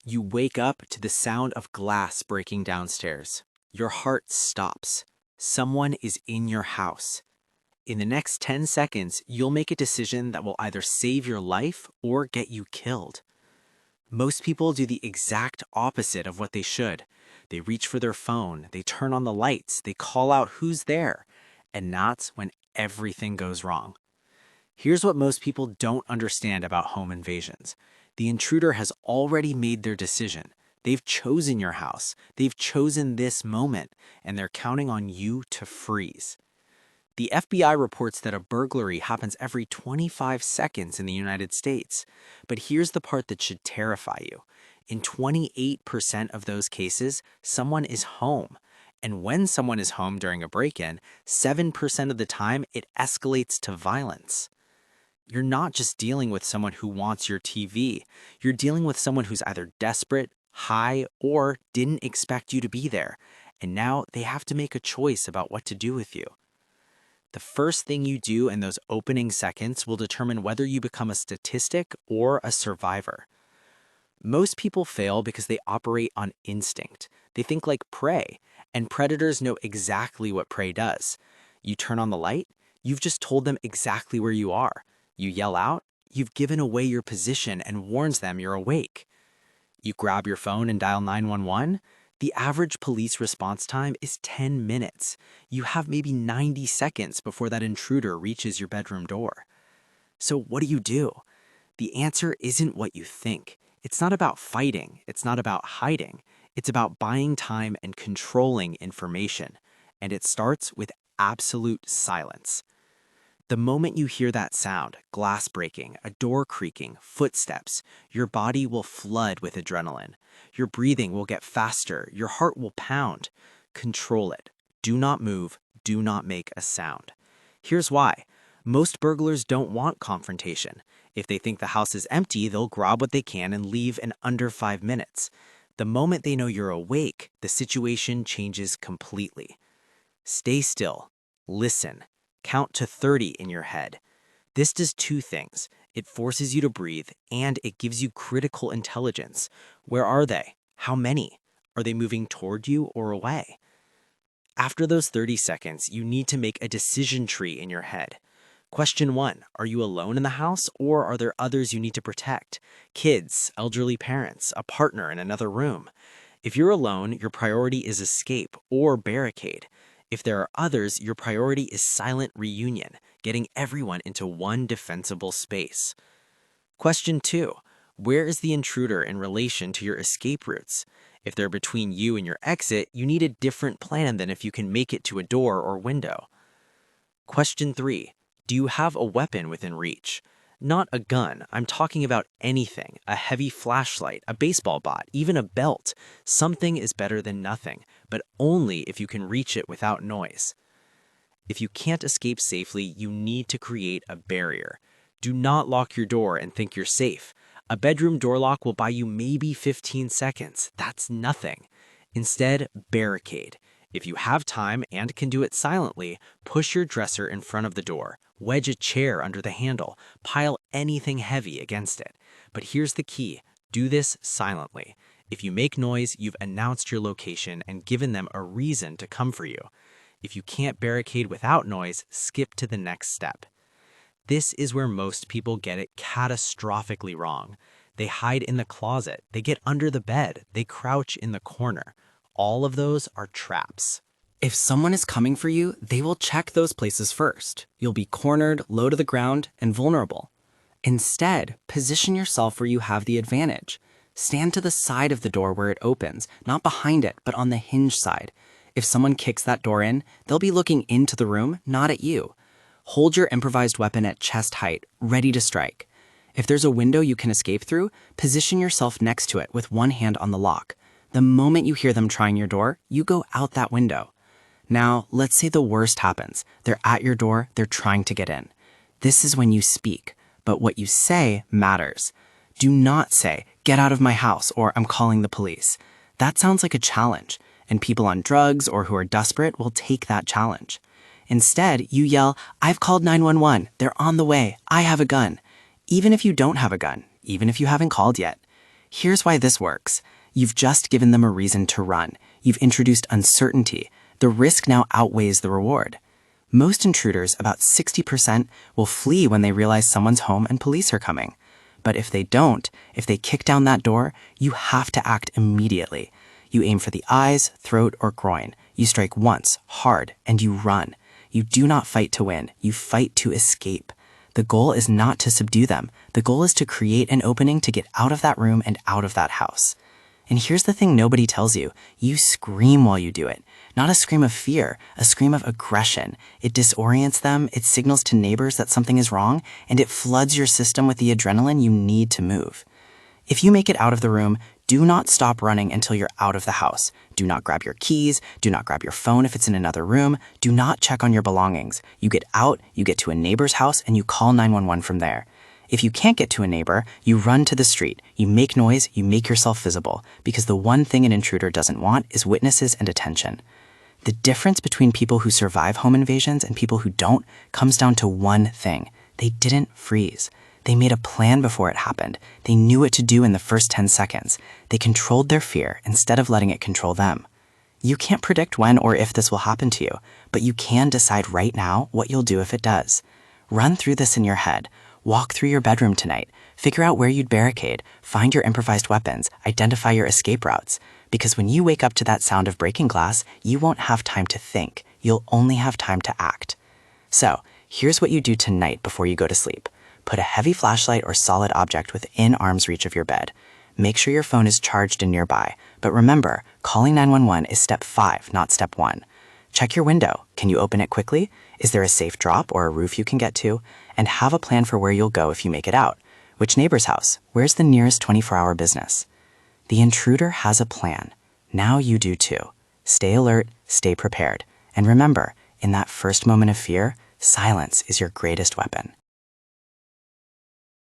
You wake up to the sound of glass breaking downstairs. Your heart stops. Someone is in your house. In the next 10 seconds, you'll make a decision that will either save your life or get you killed. Most people do the exact opposite of what they should. They reach for their phone, they turn on the lights, they call out who's there, and that's when everything goes wrong. Here's what most people don't understand about home invasions. The intruder has already made their decision. They've chosen your house. They've chosen this moment, and they're counting on you to freeze. The FBI reports that a burglary happens every 25 seconds in the United States. But here's the part that should terrify you. In 28% of those cases, someone is home. And when someone is home during a break-in, 7% of the time it escalates to violence. You're not just dealing with someone who wants your TV. You're dealing with someone who's either desperate, high, or didn't expect you to be there. And now they have to make a choice about what to do with you. The first thing you do in those opening seconds will determine whether you become a statistic or a survivor. Most people fail because they operate on instinct. They think like prey, and predators know exactly what prey does. You turn on the light, you've just told them exactly where you are. You yell out, you've given away your position and warns them you're awake. You grab your phone and dial 911. The average police response time is 10 minutes. You have maybe 90 seconds before that intruder reaches your bedroom door. So what do? The answer isn't what you think. It's not about fighting. It's not about hiding. It's about buying time and controlling information. And it starts with absolute silence. The moment you hear that sound, glass breaking, a door creaking, footsteps, your body will flood with adrenaline. Your breathing will get faster. Your heart will pound. Control it. Do not move. Do not make a sound. Here's why. Most burglars don't want confrontation. If they think the house is empty, they'll grab what they can and leave in under 5 minutes. The moment they know you're awake, the situation changes completely. Stay still. Listen. Count to 30 in your head. This does two things. It forces you to breathe, and it gives you critical intelligence. Where are they? How many? Are they moving toward you or away? After those 30 seconds, you need to make a decision tree in your head. Question 1, are you alone in the house, or are there others you need to protect? Kids, elderly parents, a partner in another room. If you're alone, your priority is escape or barricade. If there are others, your priority is silent reunion, getting everyone into one defensible space. Question 2, where is the intruder in relation to your escape routes? If they're between you and your exit, you need a different plan than if you can make it to a door or window. Question 3, do you have a weapon within reach? Not a gun, I'm talking about anything, a heavy flashlight, a baseball bat, even a belt. Something is better than nothing, but only if you can reach it without noise. If you can't escape safely, you need to create a barrier. Do not lock your door and think you're safe. A bedroom door lock will buy you maybe 15 seconds. That's nothing. Instead, barricade. If you have time and can do it silently, push your dresser in front of the door, wedge a chair under the handle, pile anything heavy against it. But here's the key, do this silently. If you make noise, you've announced your location and given them a reason to come for you. If you can't barricade without noise, skip to the next step. This is where most people get it catastrophically wrong. They hide in the closet, they get under the bed, they crouch in the corner. All of those are traps. If someone is coming for you, they will check those places first. You'll be cornered, low to the ground, and vulnerable. Instead, position yourself where you have the advantage. Stand to the side of the door where it opens, not behind it, but on the hinge side. If someone kicks that door in, they'll be looking into the room, not at you. Hold your improvised weapon at chest height, ready to strike. If there's a window you can escape through, position yourself next to it with one hand on the lock. The moment you hear them trying your door, you go out that window. Now, let's say the worst happens. They're at your door, they're trying to get in. This is when you speak, but what you say matters. Do not say, "Get out of my house," or "I'm calling the police." That sounds like a challenge, and people on drugs or who are desperate will take that challenge. Instead, you yell, "I've called 911, they're on the way, I have a gun." Even if you don't have a gun, even if you haven't called yet. Here's why this works. You've just given them a reason to run. You've introduced uncertainty. The risk now outweighs the reward. Most intruders, about 60%, will flee when they realize someone's home and police are coming. But if they don't, if they kick down that door, you have to act immediately. You aim for the eyes, throat, or groin. You strike once, hard, and you run. You do not fight to win. You fight to escape. The goal is not to subdue them. The goal is to create an opening to get out of that room and out of that house. And here's the thing nobody tells you. You scream while you do it. Not a scream of fear, a scream of aggression. It disorients them, it signals to neighbors that something is wrong, and it floods your system with the adrenaline you need to move. If you make it out of the room, do not stop running until you're out of the house. Do not grab your keys. Do not grab your phone if it's in another room. Do not check on your belongings. You get out, you get to a neighbor's house, and you call 911 from there. If you can't get to a neighbor, you run to the street. You make noise, you make yourself visible, because the one thing an intruder doesn't want is witnesses and attention. The difference between people who survive home invasions and people who don't comes down to one thing. They didn't freeze. They made a plan before it happened. They knew what to do in the first 10 seconds. They controlled their fear instead of letting it control them. You can't predict when or if this will happen to you, but you can decide right now what you'll do if it does. Run through this in your head. Walk through your bedroom tonight. Figure out where you'd barricade. Find your improvised weapons. Identify your escape routes. Because when you wake up to that sound of breaking glass, you won't have time to think. You'll only have time to act. So, here's what you do tonight before you go to sleep. Put a heavy flashlight or solid object within arm's reach of your bed. Make sure your phone is charged and nearby. But remember, calling 911 is step 5, not step 1. Check your window. Can you open it quickly? Is there a safe drop or a roof you can get to? And have a plan for where you'll go if you make it out. Which neighbor's house? Where's the nearest 24-hour business? The intruder has a plan. Now you do too. Stay alert, stay prepared. And remember, in that first moment of fear, silence is your greatest weapon.